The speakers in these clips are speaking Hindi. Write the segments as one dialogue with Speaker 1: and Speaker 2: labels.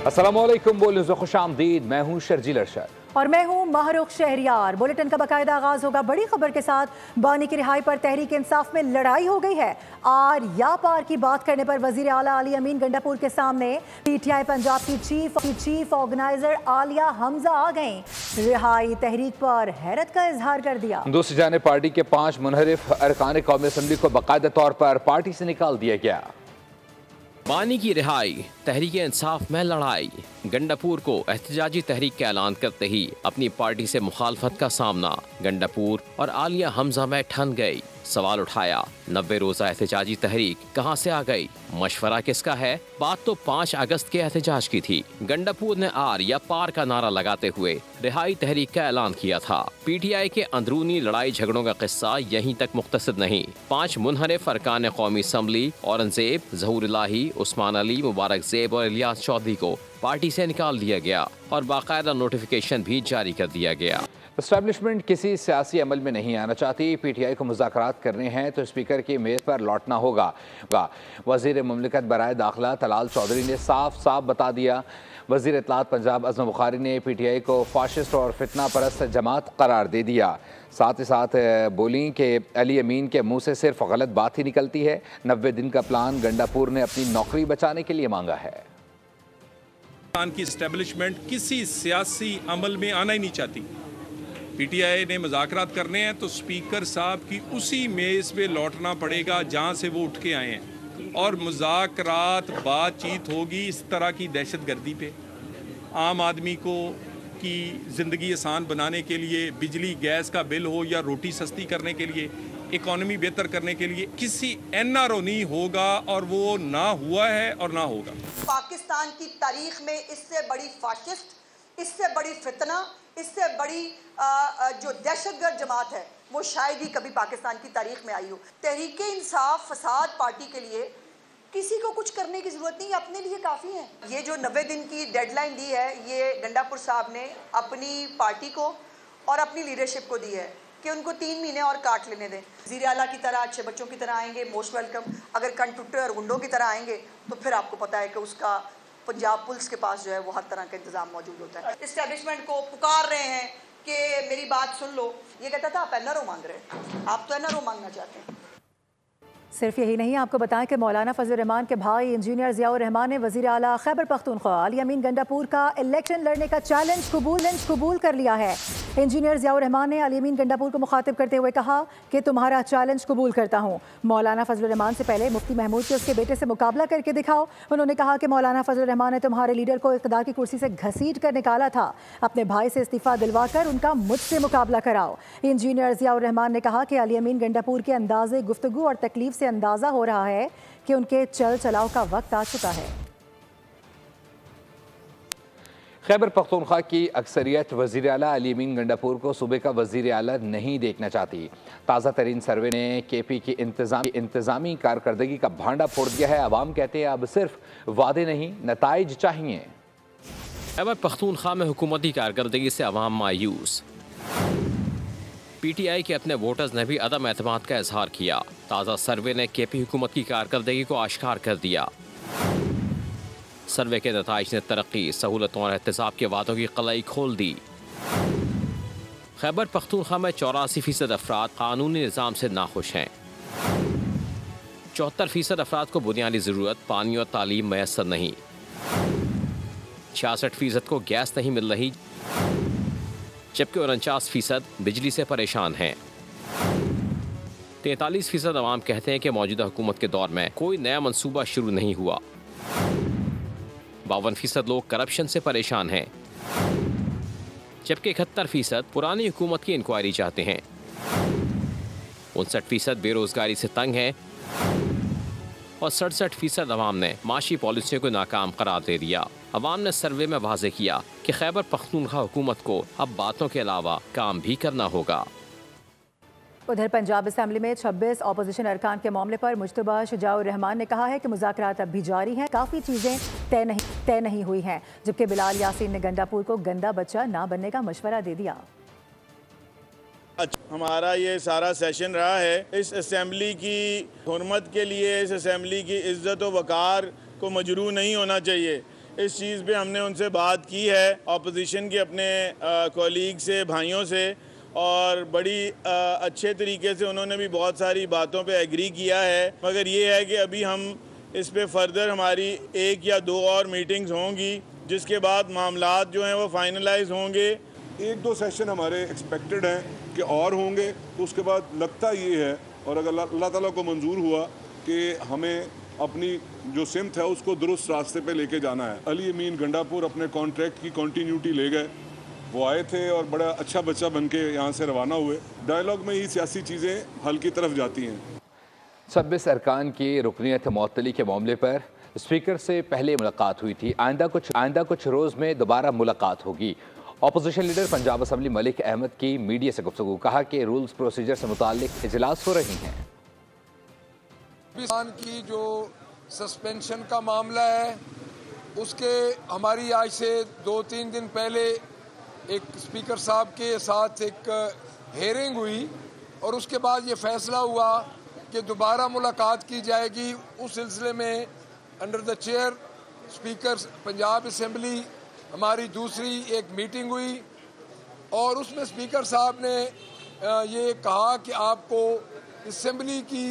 Speaker 1: अस्सलामुअलैकुम, बोल खुशामदीद। मैं हूँ शर्जील अरशद
Speaker 2: और मैं हूँ महरुख शहरियार। बुलेटिन का बाकायदा आगाज होगा बड़ी खबर के साथ। बानी की रिहाई पर तहरीक इंसाफ में लड़ाई हो गई है। आर या पार की बात करने पर वजीर आला अली अमीन गंडापुर के सामने पीटीआई पंजाब की चीफ ऑर्गेनाइजर आलिया हमजा आ गईं। रिहाई तहरीक पर हैरत का इजहार कर दिया।
Speaker 1: दूसरी जानिब पार्टी के 5 मुनहरिफ अरकान कौमी असम्बली को बाकायदा तौर पर पार्टी से निकाल दिया गया।
Speaker 3: बानी की रिहाई, तहरीक इंसाफ में लड़ाई। गंडापुर को एहतजाजी तहरीक का ऐलान करते ही अपनी पार्टी से मुखालफत का सामना गंडापुर और आलिया हमजा में ठन गई। सवाल उठाया, 90 रोजा एहतजाजी तहरीक कहां से आ गई? मशवरा किसका है? बात तो 5 अगस्त के एहतजाज की थी। गंडापुर ने आर या पार का नारा लगाते हुए रिहाई तहरीक का ऐलान किया था। पीटीआई के अंदरूनी लड़ाई झगड़ों का किस्सा यहीं तक मुख्तसर नहीं। 5 मुनहरिफ अरकान कौमी असम्बली औरंगजेब, ज़हूर इलाही, उस्मान अली, मुबारक ज़ेब और इलियास चौधरी को पार्टी से निकाल दिया गया और बाकायदा नोटिफिकेशन भी जारी कर दिया गया।
Speaker 1: एस्टैब्लिशमेंट किसी सियासी अमल में नहीं आना चाहती। पीटीआई को मुज़ाकरात करने हैं तो स्पीकर की मेज़ पर लौटना होगा। वज़ीर मुमलिकत बराए दाखिला तलाल चौधरी ने साफ साफ बता दिया। वज़ीर इत्तलात पंजाब अज़म बुखारी ने पीटीआई को फाशिस्ट और फितना परस्त जमात करार दे दिया। साथ ही साथ बोली कि अली अमीन के मुँह से सिर्फ गलत बात ही निकलती है। 90 दिन का प्लान गंडापुर ने अपनी नौकरी बचाने के लिए मांगा है।
Speaker 4: की एस्टेब्लिशमेंट किसी सियासी अमल में आना ही नहीं चाहती। पीटीआई ने मुज़ाकरात करने हैं तो स्पीकर साहब की उसी मेज़ पे लौटना पड़ेगा जहां से वो उठ के आए हैं, और मुज़ाकरात बातचीत होगी इस तरह की दहशतगर्दी पे। आम आदमी को की ज़िंदगी आसान बनाने के लिए, बिजली गैस का बिल हो या रोटी सस्ती करने के लिए, इकॉनमी बेहतर करने के लिए किसी एनआरओ नहीं होगा, और वो ना हुआ है और ना होगा।
Speaker 5: पाकिस्तान की तारीख में इससे बड़ी फाशिस्ट, इससे बड़ी फितना, इससे बड़ी जो दहशतगर्द जमात है वो शायद ही कभी पाकिस्तान की तारीख में आई हो। तहरीक इंसाफ फसाद पार्टी के लिए किसी को कुछ करने की ज़रूरत नहीं, अपने लिए काफ़ी है। ये जो 90 दिन की डेडलाइन दी है, ये गंडापुर साहब ने अपनी पार्टी को और अपनी लीडरशिप को दी है कि उनको 3 महीने और काट लेने दें। वज़ीर आला की तरह अच्छे बच्चों की तरह आएंगे, मोस्ट वेलकम। अगर कंटुट्टे और गुंडों की तरह आएंगे तो फिर आपको पता है कि उसका पंजाब पुलिस के पास जो है वो हर तरह का इंतजाम मौजूद होता है। इस्टेब्लिशमेंट को पुकार रहे हैं कि मेरी बात सुन लो। ये कहता था आप एनआरओ मांग रहे हैं, आप तो एनआरओ मांगना चाहते हैं।
Speaker 2: सिर्फ यही नहीं, आपको बताएं कि मौलाना फजल रहमान के भाई इंजीनियर ज़ियाउर रहमान ने वज़ीर आला खैबर पख्तूनख्वा अली अमीन गंडापुर का इलेक्शन लड़ने का चैलेंज कबूल कर लिया है। इंजीनियर ज़ियाउर रहमान ने अली अमीन गंडापुर को मुखातिब करते हुए कहा कि तुम्हारा चैलेंज कबूल करता हूँ। मौलाना फजल रहमान से पहले मुफ्ती महमूद के उसके बेटे से मुकाबला करके दिखाओ। उन्होंने कहा कि मौलाना फजल रहमान ने तुम्हारे लीडर को इक़्तिदार की कुर्सी से घसीट कर निकाला था। अपने भाई से इस्तीफ़ा दिलवा कर उनका मुझसे मुकाबला कराओ। इंजीनियर ज़ियाउर रहमान ने कहा कि अली अमीन गंडापुर के अंदाज़े गुफ्तगू और तकलीफ से अंदाज़ा हो रहा है कि उनके चल चलाव का वक्त आ चुका है।
Speaker 1: खैबर पख्तूनख्वा की अक्सरियत वज़ीर आला अली अमीन गंडापुर को सूबे का वज़ीर आला नहीं देखना चाहती। ताज़ा तरीन सर्वे ने केपी की इंतज़ामी कारकर्दगी का भांडा फोड़ दिया है। अवाम कहते हैं अब सिर्फ वादे नहीं, नताइज चाहिए।
Speaker 3: खैबर पख्तूनख्वा में हुकूमती कारकर्दगी से अवाम मायूस। पीटीआई के अपने वोटर्स ने भी अदम एतमाद का इजहार किया। ताज़ा सर्वे ने केपी हुकूमत की कारकर्दगी को आश्कार कर दिया। सर्वे के नताइज ने तरक्की, सहूलतों और एहतसाब के वादों की कलाई खोल दी। खैबर पख्तूनख्वा में 84% अफराद कानूनी निज़ाम से नाखुश हैं। 74% अफराद को बुनियादी ज़रूरत पानी और तालीम मैसर नहीं। 66% को गैस नहीं मिल रही, जबकि 49% बिजली से परेशान हैं। 43% अवाम कहते हैं कि मौजूदा हुकूमत के दौर में कोई नया मंसूबा शुरू नहीं हुआ। 52% लोग करप्शन से परेशान हैं, जबकि 71% पुरानी हुकूमत की इंक्वायरी चाहते हैं। 59% बेरोजगारी से तंग हैं और 67% अवाम ने माशी पॉलिसियों को नाकाम करार दे दिया। अवाम ने सर्वे में वाज़े किया कि खैबर पख्तूनख्वा हुकूमत को अब बातों के अलावा काम भी करना होगा।
Speaker 2: उधर पंजाब असम्बली में 26 अपोजिशन अरकान के मामले पर मुज्तबा शुजाउर रहमान ने कहा है कि मुज़ाकरात अब भी जारी हैं, काफ़ी चीज़ें तय नहीं हुई हैं, जबकि बिलाल यासीन ने गंडापुर को गंदा बच्चा ना बनने का मशवरा दे दिया।
Speaker 6: हमारा ये सारा सेशन रहा है इस असम्बली की हुर्मत के लिए, इस असम्बली की इज़्ज़त व वक़ार को मजरूह नहीं होना चाहिए। इस चीज़ पे हमने उनसे बात की है, अपोजिशन के अपने कॉलीग से, भाइयों से, और बड़ी अच्छे तरीके से उन्होंने भी बहुत सारी बातों पे एग्री किया है। मगर ये है कि अभी हम इस पे फर्दर हमारी 1 या 2 और मीटिंग्स होंगी, जिसके बाद मामलात जो हैं वो फाइनलाइज होंगे।
Speaker 7: 1-2 सेशन हमारे एक्सपेक्टेड हैं कि और होंगे, तो उसके बाद लगता ये है, और अगर अल्लाह ताला को मंजूर हुआ कि हमें अपनी जो सिमत है उसको दुरुस्त रास्ते पे लेके जाना है। अली अमीन गंडापुर अपने कॉन्ट्रैक्ट की कंटिन्यूटी ले गए, वो आए थे और बड़ा अच्छा बच्चा बन के यहाँ से रवाना हुए। डायलॉग में ही सियासी चीज़ें हल की तरफ जाती हैं।
Speaker 1: 26 अरकान की रुकनीत मुअत्तली के मामले पर स्पीकर से पहले मुलाकात हुई थी। आइंदा कुछ रोज़ में दोबारा मुलाकात होगी। Opposition leader Punjab assembly Malik Ahmad की मीडिया से गुफ्तगू, कहा कि रूल्स प्रोसीजर से मुताल्लिक इजलास हो रही हैं।
Speaker 8: पाकिस्तान की जो सस्पेंशन का मामला है उसके हमारी आज से 2-3 दिन पहले एक स्पीकर साहब के साथ एक हेयरिंग हुई और उसके बाद ये फैसला हुआ कि दोबारा मुलाकात की जाएगी। उस सिलसिले में under the chair speaker Punjab assembly हमारी दूसरी एक मीटिंग हुई और उसमें स्पीकर साहब ने ये कहा कि आपको असम्बली की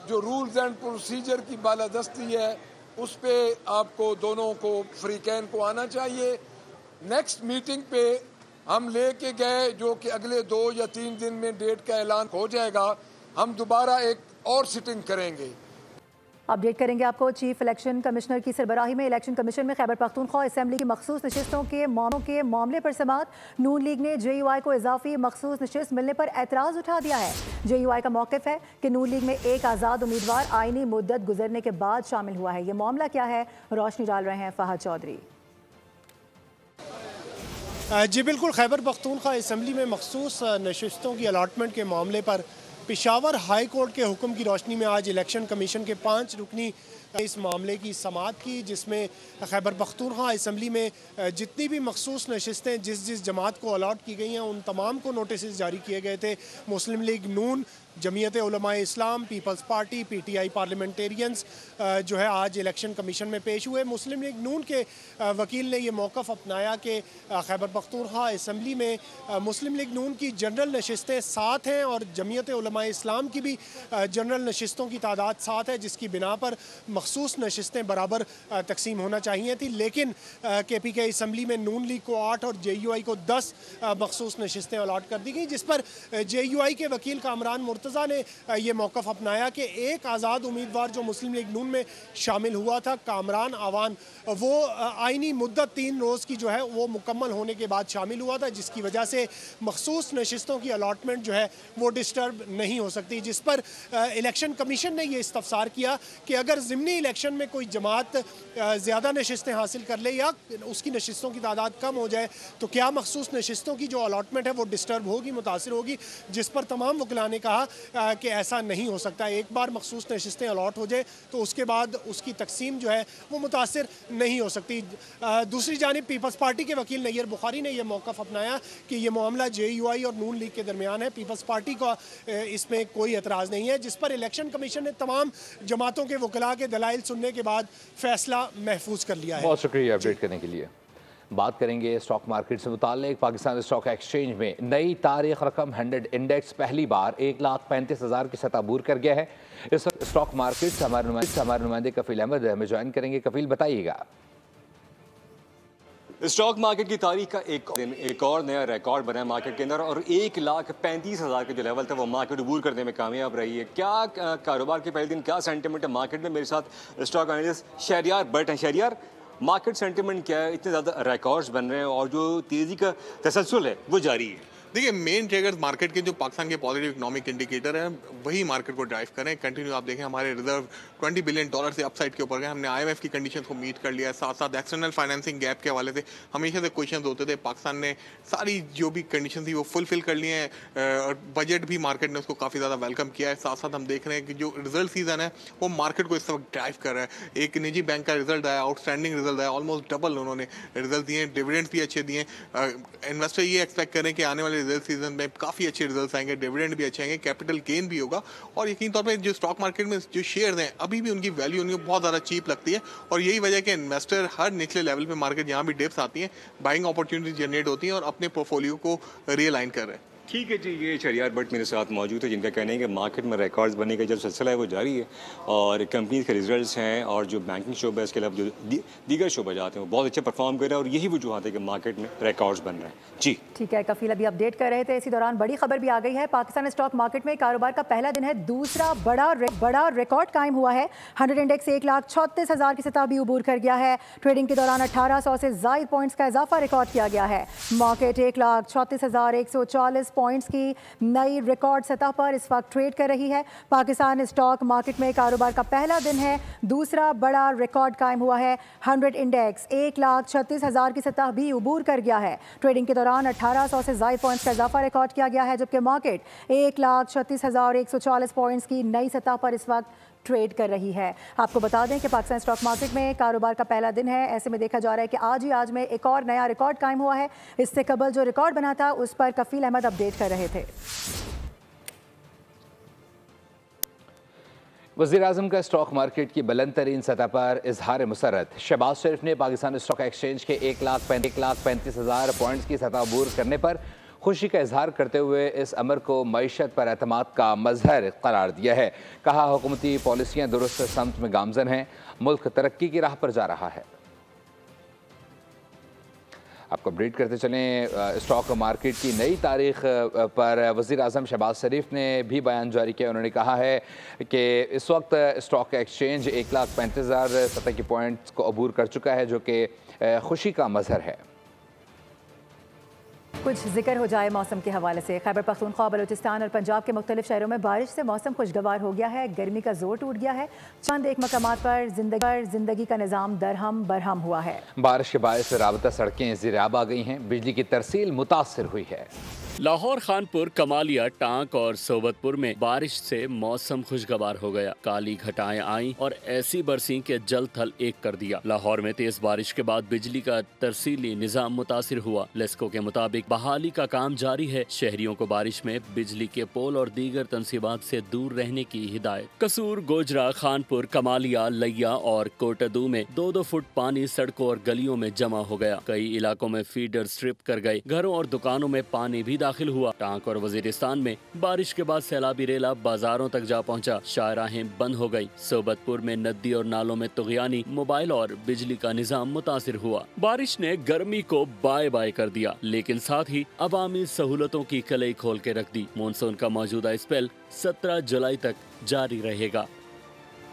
Speaker 8: जो रूल्स एंड प्रोसीजर की बालादस्ती है उस पे आपको दोनों को फ्रीकैन को आना चाहिए। नेक्स्ट मीटिंग पे हम लेके गए जो कि अगले 2 या 3 दिन में डेट का ऐलान हो जाएगा। हम दोबारा एक और सिटिंग करेंगे।
Speaker 2: अपडेट करेंगे आपको। चीफ इलेक्शन कमिश्नर की सरबराही में इलेक्शन कमीशन में खैबर पख्तूनख्वा असेंबली की मखसूस नशिस्तों के मामले पर समाअत। नून लीग ने JUI को इजाफी मखसूस नशिस्त मिलने पर एतराज़ उठा दिया है। JUI का मौक़िफ़ है कि नून लीग में एक आज़ाद उम्मीदवार आइनी मुद्दत गुजरने के बाद शामिल हुआ है। ये मामला क्या है, रोशनी डाल रहे हैं फ़हद चौधरी।
Speaker 9: जी बिल्कुल, खैबर पख्तूनख्वा असेंबली में मखसूस नशिस्तों की अलाटमेंट के मामले पर पेशावर हाई कोर्ट के हुक्म की रोशनी में आज इलेक्शन कमीशन के 5 रुकनी इस मामले की समाअत की, जिसमें खैबर पख्तूनख्वा असेंबली में जितनी भी मखसूस नशिस्तें जिस जमात को अलाट की गई हैं उन तमाम को नोटिस जारी किए गए थे। मुस्लिम लीग नून, जमीयत उलमाए इस्लाम, पीपल्स पार्टी, PTI पार्लियामेंटेरियंस जो है आज इलेक्शन कमीशन में पेश हुए। मुस्लिम लीग नून के वकील ने यह मौक़िफ़ अपनाया कि खैबर पख्तूनख्वा असेंबली में मुस्लिम लीग नून की जनरल नशिस्तें 7 हैं और जमीयत उलमाए इस्लाम की भी जनरल नशिस्तों की तादाद 7 है, जिसकी बिना पर मखसूस नशिस्तें बराबर तकसीम होना चाहिए थी। लेकिन KPK असेंबली में नून लीग को 8 और JUI को 10 मखसूस नशिस्तें अलाट कर दी गई, जिस पर JUI के वकील कामरान मुर्तज़ा ने यह मौक़िफ़ अपनाया कि एक आज़ाद उम्मीदवार जो मुस्लिम लीग नून में शामिल हुआ था, कामरान आवान, वो आइनी मुद्दत 3 रोज़ की जो है वो मुकम्मल होने के बाद शामिल हुआ था, जिसकी वजह से मखसूस नशिस्तों की अलाटमेंट जो है वो डिस्टर्ब नहीं हो सकती। जिस पर इलेक्शन कमीशन ने यह इस्तफसार किया कि अगर ज़िमनी इलेक्शन में कोई जमात ज़्यादा नशिस्तें हासिल कर ले या उसकी नशिस्तों की तादाद कम हो जाए तो क्या मखसूस नशिस्तों की जो अलाटमेंट है वो डिस्टर्ब होगी, मुतासिर होगी। जिस पर तमाम वकीलां ने कहा कि ऐसा नहीं हो सकता। एक बार मखसूस नशिस्तें अलाट हो जाए तो उसके बाद उसकी तकसीम जो है वो मुतासिर नहीं हो सकती। दूसरी जानिब पीपल्स पार्टी के वकील नैयर बुखारी ने यह मौक़िफ़ अपनाया कि यह मामला JUI और नून लीग के दरमियान है, पीपल्स पार्टी का इसमें कोई एतराज़ नहीं है। जिस पर इलेक्शन कमीशन ने तमाम जमातों के वकला के दलाइल सुनने के बाद फैसला महफूज कर लिया है।
Speaker 1: बहुत शुक्रिया अपडेट करने के लिए। बात करेंगे स्टॉक मार्केट से मुताल्लिक। पाकिस्तान स्टॉक एक्सचेंज में नई तारीख रकम 100 इंडेक्स पहली बार 1,35,000 की सतह अबूर कर गया है। इस वक्त स्टॉक मार्केट से हमारे नुमाइंदे कफील अहमद हमें ज्वाइन करेंगे। कफील, बताइएगा।
Speaker 10: स्टॉक मार्केट की तारीख का एक और नया रिकॉर्ड बना है मार्केट के अंदर और 1,35,000 का जो लेवल था वो मार्केट अबूर करने में कामयाब रही है। क्या कारोबार के पहले दिन क्या सेंटिमेंट है मार्केट में? मेरे साथ स्टॉक एनालिस्ट शहरियार भट्ट हैं। शहरियार, मार्केट सेंटिमेंट क्या है? इतने ज़्यादा रिकॉर्ड्स बन रहे हैं और जो तेज़ी का तसलसल है वो जारी है।
Speaker 11: देखिए, मेन ट्रिगर्स मार्केट के जो पाकिस्तान के पॉजिटिव इकोनॉमिक इंडिकेटर हैं वही मार्केट को ड्राइव करें। कंटिन्यू आप देखें हमारे रिजर्व $20 बिलियन से अपसाइड के ऊपर गए। हमने IMF की कंडीशन को मीट कर लिया है। साथ साथ एक्सटर्नल फाइनेंसिंग गैप के हवाले से हमेशा से क्वेश्चन होते थे, पाकिस्तान ने सारी जो भी कंडीशन थी वो फुलफिल कर ली हैं और बजट भी मार्केट ने उसको काफ़ी ज़्यादा वेलकम किया है। साथ साथ हम देख रहे हैं कि जो रिजल्ट सीजन है वो मार्केट को इस वक्त ड्राइव कर रहा है। एक निजी बैंक का रिजल्ट आया, आउटस्टैंडिंग रिजल्ट आया, ऑलमोस्ट डबल उन्होंने रिजल्ट दिए, डिविडेंड्स भी अच्छे दिए। इन्वेस्टर ये एक्सपेक्ट करें कि आने वाले रिजल्ट सीजन में काफ़ी अच्छे रिजल्ट आएंगे, डिविडेंड भी अच्छे आएंगे, कैपिटल गेन भी होगा और यकीन तौर पर जो स्टॉक मार्केट में जो शेयर्स हैं अभी भी उनकी वैल्यू उनको बहुत ज़्यादा चीप लगती है और यही वजह कि इन्वेस्टर हर निचले लेवल पे मार्केट जहाँ भी डिप्स आती हैं बाइंग अपॉर्चुनिटी जनरेट होती हैं और अपने पोर्टफोलियो को रियलाइन कर रहे हैं।
Speaker 10: ठीक है जी, ये शरियार भट्ट मेरे साथ मौजूद है जिनका कहना है कि मार्केट में रिकॉर्ड्स बनने का जो सिलसिला है वो जारी है और कंपनीज के रिजल्ट्स हैं और जो बैंकिंग शोबा है इसके अलावा जो दीगर शोबे जाते हैं वो बहुत अच्छे परफॉर्म कर रहे हैं और यही वजूहत है कि मार्केट में रिकॉर्ड्स बन रहे हैं। जी
Speaker 2: ठीक है, कफील अभी अपडेट कर रहे थे, इसी दौरान बड़ी खबर भी आ गई है। पाकिस्तान स्टॉक मार्केट में कारोबार का पहला दिन है, दूसरा बड़ा रिकॉर्ड कायम हुआ है। 100 इंडेक्स 1,36,000 की सतह भी उबूर कर गया है। ट्रेडिंग के दौरान 1800 से ज़ायद पॉइंट्स का इजाफा रिकॉर्ड किया गया है। मार्केट 1,36,140 पॉइंट्स की नई रिकॉर्ड सतह पर इस वक्त ट्रेड कर रही है। पाकिस्तान स्टॉक मार्केट में कारोबार का पहला दिन है, दूसरा बड़ा रिकॉर्ड कायम हुआ है। 100 इंडेक्स 1,36,000 की सतह भी उबूर कर गया है। ट्रेडिंग के दौरान 1800 से ज़ायद पॉइंट्स का इजाफा रिकॉर्ड किया गया है, जबकि मार्केट 1,36,140 पॉइंट्स की नई सतह पर इस वक्त ट्रेड कर रही है। आपको बता दें कि पाकिस्तान स्टॉक मार्केट में कारोबार का पहला दिन है, ऐसे में देखा जा रहा है कि आज में एक और नया रिकॉर्ड कायम हुआ है। इससे कबल जो रिकॉर्ड बना था उस पर कफील अहमद अपडेट कर रहे थे।
Speaker 1: वज़ीर-ए-आज़म का स्टॉक मार्केट की बुलंद तरीन सतह पर इजहार मुसर्रत। शहबाज शरीफ ने पाकिस्तान स्टॉक एक्सचेंज के 1,35,000 पॉइंट्स की सतह अबूर करने पर खुशी का इजहार करते हुए इस अमर को मईशत पर एतमाद का मजहर करार दिया है। कहा, हुकूमती पॉलिसियाँ दुरुस्त समत में गामजन हैं, मुल्क तरक्की की राह पर जा रहा है। आपको अपडेट करते चलें, स्टॉक मार्केट की नई तारीख पर वज़ीर-ए-आज़म शहबाज शरीफ ने भी बयान जारी किया। उन्होंने कहा है कि इस वक्त स्टॉक एक्सचेंज 1,35,000 सतह की पॉइंट्स को अबूर कर चुका है, जो कि खुशी का मजहर है।
Speaker 2: कुछ जिक्र हो जाए मौसम के हवाले से। खैबर पख्तूनख्वा, बलूचिस्तान और पंजाब के मुख्तलिफ शहरों में बारिश से मौसम खुशगवार हो गया है। गर्मी का जोर टूट गया है। चंद एक मकामात पर जिंदगी का निज़ाम दरहम बरहम हुआ है।
Speaker 1: बारिश के बायस राबता सड़कें ज़िराब आ गई हैं, बिजली की तरसील मुतासिर हुई है।
Speaker 12: लाहौर, खानपुर, कमालिया, टांक और सोबतपुर में बारिश से मौसम खुशगवार हो गया। काली घटाएं आईं और ऐसी बरसी के जल थल एक कर दिया। लाहौर में तेज बारिश के बाद बिजली का तरसीली निजाम मुतासिर हुआ। लेस्को के मुताबिक बहाली का काम जारी है। शहरियों को बारिश में बिजली के पोल और दीगर तनसीबात से दूर रहने की हिदायत। कसूर, गोजरा, खानपुर, कमालिया, लैया और कोटदू में 2-2 फुट पानी सड़कों और गलियों में जमा हो गया। कई इलाकों में फीडर स्ट्रिप कर गए। घरों और दुकानों में पानी भी दाखिल हुआ। टांक और वजीरिस्तान में बारिश के बाद सैलाबी रेला बाजारों तक जा पहुंचा। शाहराहें बंद हो गई। सोबतपुर में नदी और नालों में तुगयानी, मोबाइल और बिजली का निजाम मुतासिर हुआ। बारिश ने गर्मी को बाय बाय कर दिया, लेकिन साथ ही अवामी सहूलतों की कलई खोल के रख दी। मानसून का मौजूदा स्पेल 17 जुलाई तक जारी रहेगा।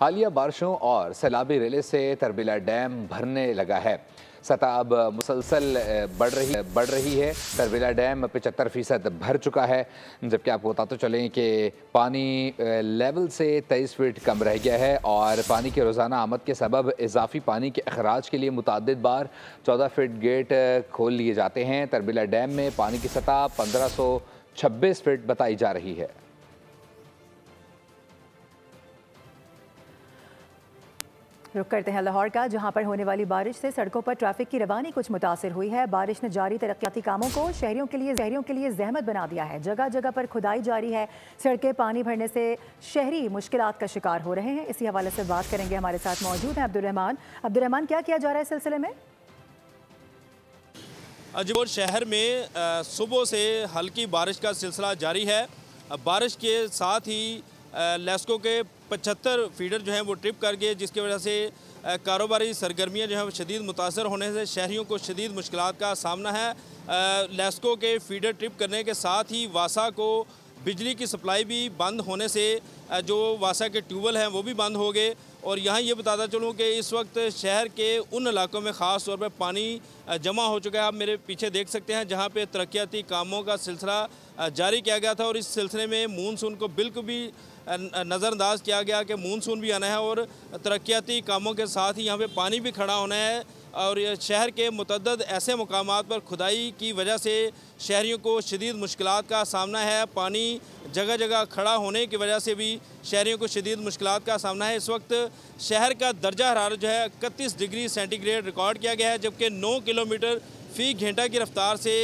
Speaker 1: हालिया बारिशों और सैलाबी रेले से तरबिला डैम भरने लगा है। सतह अब मुसलसल बढ़ रही है। तरबिला डैम 75% भर चुका है, जबकि आपको बताते चलें कि पानी लेवल से 23 फीट कम रह गया है और पानी की रोज़ाना आमद के सबब इजाफी पानी के अखराज के लिए मुतअद्दिद बार 14 फीट गेट खोल लिए जाते हैं। तरबिला डैम में पानी की सतह 1526 फीट बताई जा रही है।
Speaker 2: रुक करते हैं लाहौर का, जहां पर होने वाली बारिश से सड़कों पर ट्रैफिक की रवानी कुछ मुतासिर हुई है। बारिश ने जारी तरक्याती कामों को शहरियों के लिए जहमत बना दिया है। जगह जगह पर खुदाई जारी है। सड़कें पानी भरने से शहरी मुश्किलात का शिकार हो रहे हैं। इसी हवाले से बात करेंगे, हमारे साथ मौजूद हैं अब्दुर्रहमान। क्या किया जा रहा है इस सिलसिले में?
Speaker 13: अजमेर शहर में सुबह से हल्की बारिश का सिलसिला जारी है। बारिश के साथ ही लेस्को के 75 फीडर जो हैं वो ट्रिप कर गए, जिसकी वजह से कारोबारी सरगर्मियाँ जो हैं वो शदीद मुतासर होने से शहरियों को शदीद मुश्किलात का सामना है। लेस्को के फीडर ट्रिप करने के साथ ही वासा को बिजली की सप्लाई भी बंद होने से जो वासा के ट्यूबवेल हैं वो भी बंद हो गए। और यहाँ ये बताता चलूँ कि इस वक्त शहर के उन इलाकों में ख़ास तौर पर पानी जमा हो चुका है। आप मेरे पीछे देख सकते हैं, जहाँ पे तरक्याती कामों का सिलसिला जारी किया गया था और इस सिलसिले में मानसून को बिल्कुल भी नज़रअंदाज किया गया कि मानसून भी आना है और तरक्याती कामों के साथ ही यहाँ पे पानी भी खड़ा होना है। और शहर के मुतअद्दिद ऐसे मकामात पर खुदाई की वजह से शहरियों को शदीद मुश्किलात का सामना है। पानी जगह जगह खड़ा होने की वजह से भी शहरियों को शदीद मुश्किलात का सामना है। इस वक्त शहर का दर्जा हरारत जो है 31 डिग्री सेंटीग्रेड रिकॉर्ड किया गया है, जबकि 9 किलोमीटर फ़ी घंटा की रफ्तार से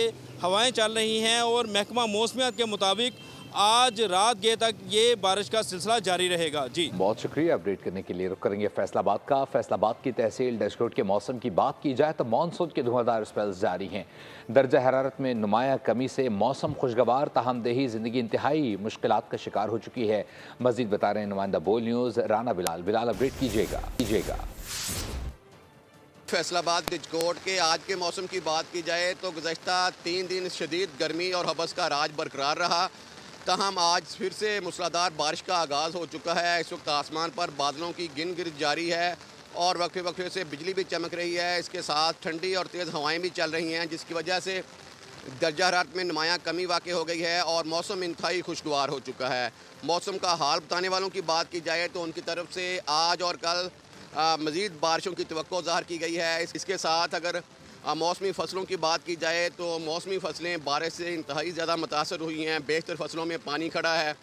Speaker 13: हवाएं चल रही हैं और महकमा मौसमियात के मुताबिक आज रात गए तक ये बारिश का सिलसिला जारी रहेगा। जी
Speaker 1: बहुत शुक्रिया अपडेट करने के लिए। रुक करेंगे फैसलाबाद का। फैसलाबाद की तहसील डैशकोट के मौसम की बात की जाए तो मानसून के धुआंधार स्पेल्स जारी हैं। दर्जा हरारत में नुमाया कमी से मौसम खुशगवार, ताहम देही जिंदगी इंतहाई मुश्किलात का शिकार हो चुकी है। मजीद बता रहे हैं नुमाइंदा बोल न्यूज़ राना बिलाल। बिलाल अपडेट कीजिएगा।
Speaker 14: फैसलाबाद डिजकोट के आज के मौसम की बात की जाए तो गुज़श्ता 3 दिन शदीद गर्मी और हबस का राज बरकरार रहा। तहम आज फिर से मूसलाधार बारिश का आगाज़ हो चुका है। इस वक्त आसमान पर बादलों की गिन जारी है और वक्फे वक्फे से बिजली भी चमक रही है। इसके साथ ठंडी और तेज़ हवाएं भी चल रही हैं, जिसकी वजह से दर्जा हरारत में नुमायाँ कमी वाक़ई हो गई है और मौसम इंतहाई खुशगवार हो चुका है। मौसम का हाल बताने वालों की बात की जाए तो उनकी तरफ से आज और कल मज़ीद बारिशों की तवक्को ज़ाहिर की गई है। इसके साथ अगर मौसमी फ़सलों की बात की जाए तो मौसमी फ़सलें बारिश से इंतहाई ज़्यादा मुतासर हुई हैं। बेशतर फ़सलों में पानी खड़ा है।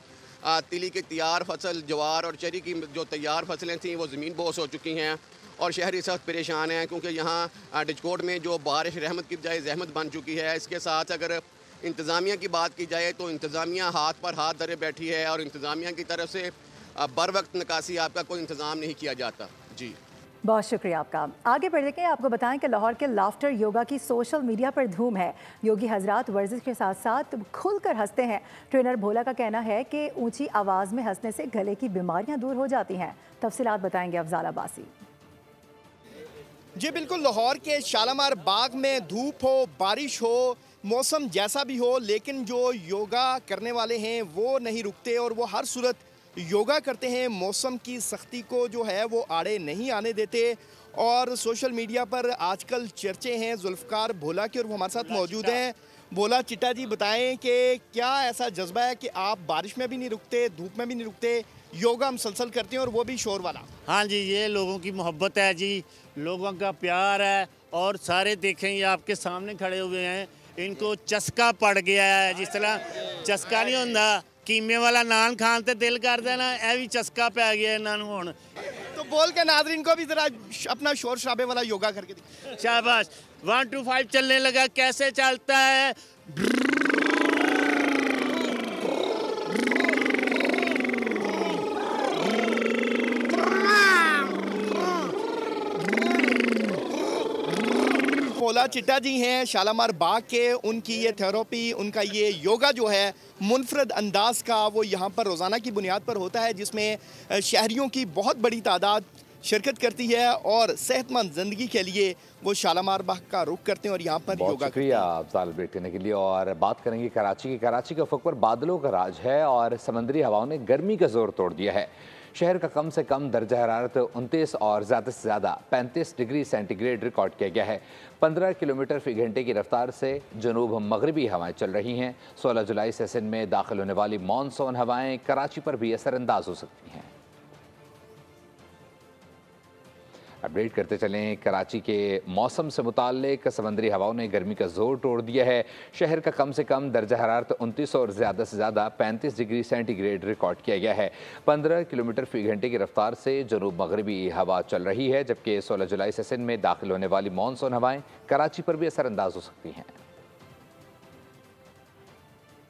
Speaker 14: तिली की तैयार फसल, जवार और चरी की जो तैयार फसलें थीं वो ज़मीन बोस हो चुकी हैं और शहरी सख्त परेशान हैं, क्योंकि यहाँ डिजकोट में जो बारिश रहमत की बजाय जहमत बन चुकी है। इसके साथ अगर इंतज़ामिया की बात की जाए तो इंतज़ामिया हाथ पर हाथ धरे बैठी है और इंतज़ामिया की तरफ से बर वक्त निकासी आपका कोई इंतज़ाम नहीं किया जाता। जी
Speaker 2: बहुत शुक्रिया आपका। आगे बढ़ के आपको बताएं कि लाहौर के लाफ्टर योगा की सोशल मीडिया पर धूम है। योगी हजरात वर्जिश के साथ साथ खुलकर हंसते हैं। ट्रेनर भोला का कहना है कि ऊंची आवाज़ में हंसने से गले की बीमारियां दूर हो जाती हैं। तफसीलात बताएंगे अफजाल अब्बासी।
Speaker 15: जी बिल्कुल, लाहौर के शालामार बाग में धूप हो, बारिश हो, मौसम जैसा भी हो, लेकिन जो योगा करने वाले हैं वो नहीं रुकते और वो हर सूरत योगा करते हैं। मौसम की सख्ती को जो है वो आड़े नहीं आने देते और सोशल मीडिया पर आजकल चर्चे हैं जुल्फ़कार भोला के और वो हमारे साथ मौजूद हैं। भोला चिट्टा जी, बताएं कि क्या ऐसा जज्बा है कि आप बारिश में भी नहीं रुकते, धूप में भी नहीं रुकते, योगा मुसलसल करते हैं और वो भी शोर वाला?
Speaker 16: हाँ जी, ये लोगों की मोहब्बत है जी, लोगों का प्यार है और सारे देखें ये आपके सामने खड़े हुए हैं, इनको चस्का पड़ गया है। जिस तरह चस्का नहीं होता कीमे वाला नान खान ते दिल करता है ना, यह भी चस्का पै गया इन्होंने हुण।
Speaker 15: तो बोल के नाज़रीन को भी जरा अपना शोर शराबे वाला योगा करके दिखाओ।
Speaker 16: शाबाश। 1 2 5 चलने लगा। कैसे चलता है?
Speaker 15: भोला चिट्टा जी हैं शालामार बाग के। उनकी ये थेरेपी, उनका ये योगा जो है मुनफरद अंदाज का, वो यहाँ पर रोज़ाना की बुनियाद पर होता है, जिसमें शहरियों की बहुत बड़ी तादाद शिरकत करती है और सेहतमंद ज़िंदगी के लिए वो शालामार बाग का रुख करते हैं और यहाँ पर योगा करते हैं।
Speaker 1: शुक्रिया अफजाल अपडेट करने के लिए। और बात करेंगे कराची की। कराची के उफ़क़ पर बादलों का राज है और समंदरी हवाओं ने गर्मी का जोर तोड़ दिया है। शहर का कम से कम दर्जा हरारत 29 और ज़्यादा से ज़्यादा 35 डिग्री सेंटीग्रेड रिकॉर्ड किया गया है। 15 किलोमीटर फी घंटे की रफ्तार से जनूब मगरबी हवाएं चल रही हैं। 16 जुलाई से सिंध में दाखिल होने वाली मानसून हवाएं कराची पर भी असरअंदाज हो सकती हैं। अपडेट करते चलें कराची के मौसम से मुताल्लिक। समंदरी हवाओं ने गर्मी का जोर तोड़ दिया है। शहर का कम से कम दर्जा हरारत 29 और ज़्यादा से ज़्यादा 35 डिग्री सेंटीग्रेड रिकॉर्ड किया गया है। 15 किलोमीटर फी घंटे की रफ्तार से जनूब मगरबी हवा चल रही है, जबकि 16 जुलाई से सिंध में दाखिल होने वाली मानसून हवाएं कराची पर भी असरअंदाज हो सकती हैं।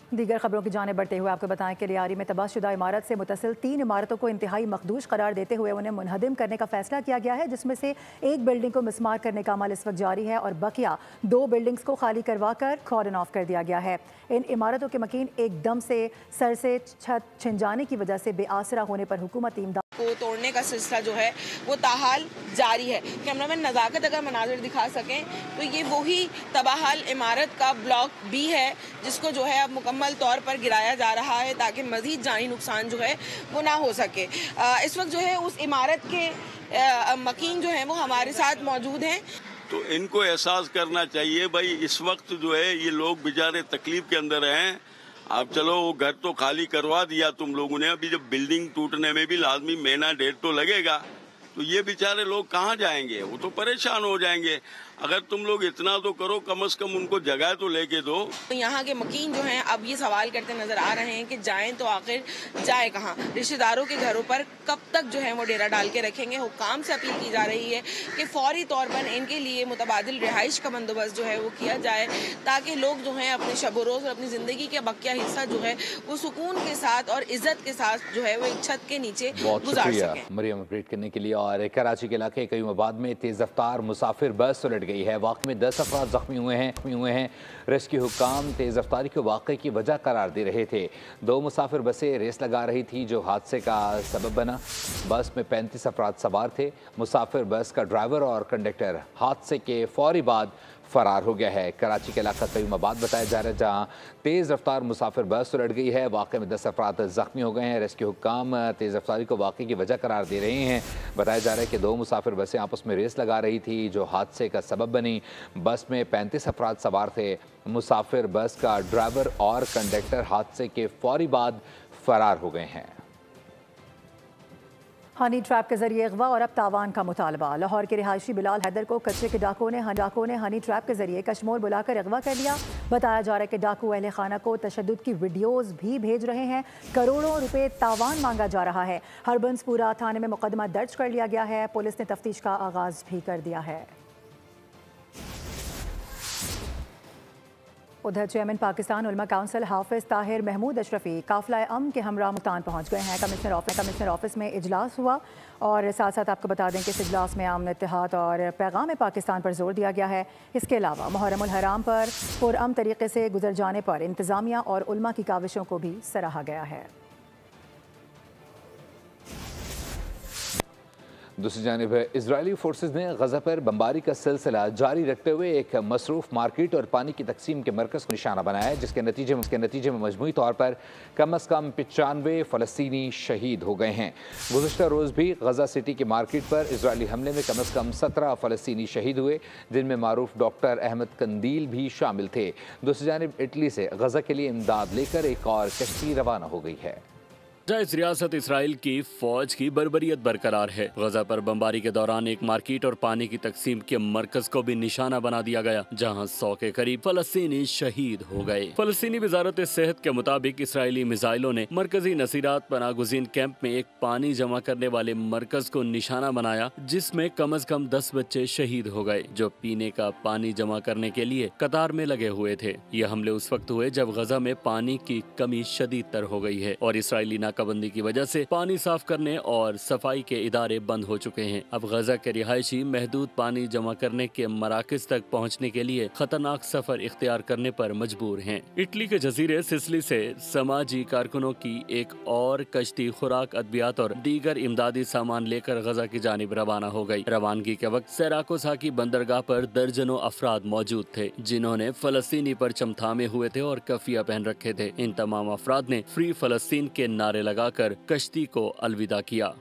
Speaker 2: दीगर खबरों की जाने बढ़ते हुए आपको बताएं कि रियारी में तबाहशुदा इमारत से मुतसिल 3 इमारतों को इंतहाई मखदूश करार देते हुए उन्हें मुनहदिम करने का फैसला किया गया है, जिसमें से एक बिल्डिंग को मिसमार करने का अमल इस वक्त जारी है और बकिया 2 बिल्डिंग्स को खाली करवाकर कॉर्डन ऑफ कर दिया गया है। इन इमारतों के मकीन एकदम से सर से छत छिन जाने की वजह से बेआसरा होने पर हुकूमती इमदाद
Speaker 17: को तोड़ने का सिलसिला जो है वो ताहाल जारी है। कैमरामैन नज़ाकत अगर मनाजिर दिखा सकें तो ये वही तबाहाल इमारत का ब्लॉक बी है, जिसको जो है अब मुकम्मल तौर पर गिराया जा रहा है ताकि मज़ीद जानी नुकसान जो है वो ना हो सके। इस वक्त जो है उस इमारत के मकीन जो है वो हमारे साथ मौजूद हैं।
Speaker 18: तो इनको एहसास करना चाहिए भाई, इस वक्त जो है ये लोग बेचारे तकलीफ के अंदर हैं। अब चलो वो घर तो खाली करवा दिया तुम लोगों ने, अभी जब बिल्डिंग टूटने में भी लाजमी महीना 1.5 तो लगेगा, तो ये बेचारे लोग कहाँ जाएंगे? वो तो परेशान हो जाएंगे। अगर तुम लोग इतना तो करो, कम से कम उनको जगह तो लेके दो।
Speaker 17: तो यहाँ के मकीन जो हैं अब ये सवाल करते नजर आ रहे हैं कि जाएं तो आखिर जाए कहाँ, रिश्तेदारों के घरों पर कब तक जो है वो डेरा डाल के रखेंगे। हुक्काम से अपील की जा रही है कि फौरी तौर पर इनके लिए मुतबादिल रिहाइश का बंदोबस्त जो है वो किया जाए, ताकि लोग जो हैं अपने शब रोज़ और अपनी ज़िंदगी का बकिया हिस्सा जो है वो सुकून के साथ और इज्जत के साथ जो है वो एक छत के नीचे गुजार सकें।
Speaker 1: मरियम अपडेट करने के लिए। और कराची के इलाके कयूमाबाद में तेज रफ्तार मुसाफिर बस उलट गई है। वाक़े में 10 अफराद जख्मी हुए हैं। रेस्क्यू हुक्काम तेज रफ्तारी को वाक़े की वजह करार दे रहे थे। 2 मुसाफिर बसें रेस लगा रही थी जो हादसे का सबब बना। बस में 35 अफराद सवार थे। मुसाफिर बस का ड्राइवर और कंडक्टर हादसे के फौरी बाद फरार हो गया है। कराची के इलाका कयूमाबाद बताया जा रहा है जहां तेज़ रफ्तार मुसाफिर बस उलट गई है। वाक़े में 10 अफराद जख्मी हो गए हैं। रेस्क्यू हुक्काम तेज़ रफ्तारी को वाक़े की वजह करार दे रहे हैं। बताया जा रहा है कि 2 मुसाफिर बसें आपस में रेस लगा रही थी जो हादसे का सबब बनी। बस में 35 अफराद सवार थे। मुसाफिर बस का ड्राइवर और कंडक्टर हादसे के फौरी बाद फरार हो गए हैं।
Speaker 2: हनी ट्रैप के जरिए अगवा और अब तावान का मुतालबा। लाहौर के रिहायशी बिलाल हैदर को कच्चे के डाकुओं ने हनी ट्रैप के जरिए कश्मोर बुलाकर अगवा कर लिया। बताया जा रहा है कि डाकू अहले खाना को तशद्दुद की वीडियोज़ भी भेज रहे हैं। करोड़ों रुपए तावान मांगा जा रहा है। हरबंसपुरा थाने में मुकदमा दर्ज कर लिया गया है। पुलिस ने तफ्तीश का आगाज भी कर दिया है। उधर चेयरमैन पाकिस्तान उलमा काउंसिल हाफिज ताहिर महमूद अशरफी काफिला अम के हमरा मुल्तान पहुंच गए हैं। कमिश्नर ऑफिस में इजलास हुआ और साथ साथ आपको बता दें कि इस इजलास में अमन, इत्तेहाद और पैगाम पाकिस्तान पर जोर दिया गया है। इसके अलावा मुहर्रमुल हराम पर पुरअमन तरीके से गुजर जाने पर इंतज़ामिया और उलमा की काविशों को भी सराहा गया है।
Speaker 1: दूसरी जानिब इजरायली फोर्सेज ने गजा पर बमबारी का सिलसिला जारी रखते हुए एक मसरूफ मार्केट और पानी की तकसीम के मरकज़ को निशाना बनाया है, जिसके नतीजे में मजमूई तौर पर कम अज़ कम 95 फ़लस्तीनी शहीद हो गए हैं। गुज़श्ता रोज़ भी गजा सिटी के मार्केट पर इजरायली हमले में कम अज़ कम 17 फ़लस्तीनी शहीद हुए, जिनमें मारूफ डॉक्टर अहमद कंदील भी शामिल थे। दूसरी जानिब इटली से गजा के लिए इमदाद लेकर एक और कश्ती रवाना हो गई है।
Speaker 12: इस रियासत इसराइल की फौज की बर्बरियत बरकरार है। गजा पर बमबारी के दौरान एक मार्केट और पानी की तकसीम के मरकज को भी निशाना बना दिया गया, जहां 100 के करीब फलस्तीनी शहीद हो गए। फलस्तीनी वजारत सेहत के मुताबिक इसराइली मिसाइलों ने मरकजी नसीरात पनागुज़ीन कैंप में एक पानी जमा करने वाले मरकज को निशाना बनाया, जिसमें कम अज कम 10 बच्चे शहीद हो गए जो पीने का पानी जमा करने के लिए कतार में लगे हुए थे। ये हमले उस वक्त हुए जब गजा में पानी की कमी शदीद तर हो गई है और इसराइली नाकाबंदी की वजह से पानी साफ करने और सफाई के इदारे बंद हो चुके हैं। अब गजा के रिहायशी महदूद पानी जमा करने के मराकज तक पहुंचने के लिए खतरनाक सफर इख्तियार करने पर मजबूर हैं। इटली के जजीरे सिसिली से समाजी कारकुनों की एक और कश्ती खुराक, अद्वियात और दीगर इमदादी सामान लेकर गजा की जानिब रवाना हो गई। रवानगी के वक्त सेराकोसा की बंदरगाह पर दर्जनों अफराद मौजूद थे, जिन्होंने फलस्तीनी परचम थामे हुए थे और कफिया पहन रखे थे। इन तमाम अफराद ने फ्री फलस्तीन के नारे लगाकर कश्ती को अलविदा किया।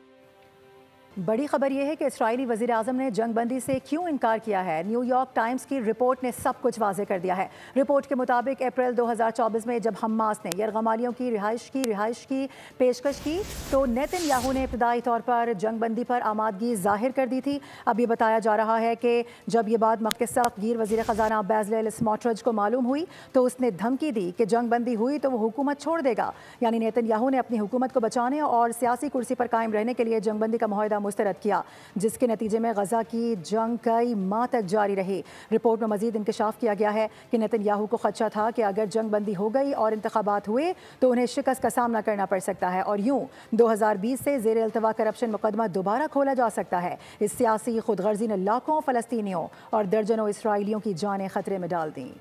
Speaker 2: बड़ी खबर यह है कि इस्राईली वज़ीर आज़म ने जंगबंदी से क्यों इनकार किया है। न्यूयॉर्क टाइम्स की रिपोर्ट ने सब कुछ वाज़े कर दिया है। रिपोर्ट के मुताबिक अप्रैल 2024 में जब हमास ने यरगमालियों की रिहाइश की पेशकश की तो नेतन्याहू ने इब्तदाई तौर पर जंगबंदी पर आमादगी जाहिर कर दी थी। अब ये बताया जा रहा है कि जब ये बात मक्के वज़ीर ख़जाना बेज़लेल स्मोट्रिच को मालूम हुई तो उसने धमकी दी कि जंगबंदी हुई तो वो हुकूमत छोड़ देगा। यानी नेतन्याहू ने अपनी हुकूमत को बचाने और सियासी कुर्सी पर कायम रहने के लिए जंगबंदी का मुआहदा मुस्तरद किया, जिसके नतीजे में गजा की जंग कई माह तक जारी रही। रिपोर्ट में मजीद इंकशाफ किया गया है कि नेतन्याहू को खदशा था कि अगर जंग बंदी हो गई और इंतखाबात हुए तो उन्हें शिकस्त का सामना करना पड़ सकता है और यूं 2020 से ज़ेर इल्तवा करप्शन मुकदमा दोबारा खोला जा सकता है। इस सियासी खुदगर्जी ने लाखों फ़लस्तीनियों और दर्जनों इसराइलियों की जानें खतरे में डाल दी।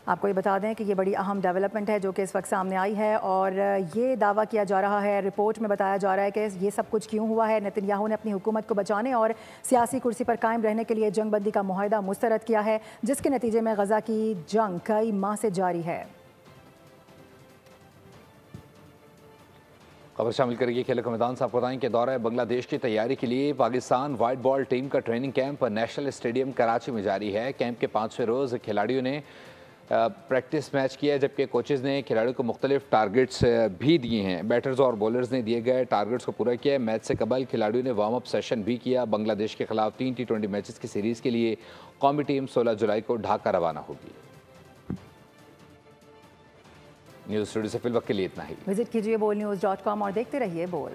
Speaker 2: आपको ये बता दें कि ये बड़ी अहम डेवलपमेंट है जो कि इस वक्त सामने आई है और ये दावा किया जा रहा है, रिपोर्ट में बताया जा रहा है कि ये सब कुछ क्यों हुआ है। नेतन्याहू ने अपनी हुकूमत को बचाने और सियासी कुर्सी पर कायम रहने के लिए जंगबंदी का मुआहदा मुस्तरद किया है, जिसके नतीजे में गजा की जंग कई माह से जारी है।
Speaker 1: खबर शामिल करेगी खेल के मैदान से। आपको बताएं कि दौरा बांग्लादेश की तैयारी के लिए पाकिस्तान वाइट बॉल टीम का training camp national stadium Karachi में जारी है। कैंप के 5वें रोज़ खिलाड़ियों ने प्रैक्टिस मैच किया, जबकि कोचेज़ ने खिलाड़ियों को मुख्तलिफ टारगेट्स भी दिए हैं। बैटर्स और बॉलर्स ने दिए गए टारगेट्स को पूरा किया है। मैच से कबल खिलाड़ियों ने वार्म अप सेशन भी किया। बांग्लादेश के खिलाफ 3 T20 मैचेस की सीरीज़ के लिए कौमी टीम 16 जुलाई को ढाका रवाना होगी। न्यूज़ स्टूडियो से फिल वक्त के लिए इतना ही।
Speaker 2: विजिट कीजिए bolnews.com और देखते रहिए बोल।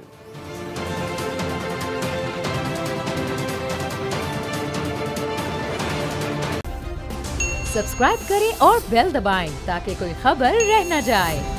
Speaker 19: सब्सक्राइब करें और बेल दबाएं ताकि कोई खबर रह न जाए।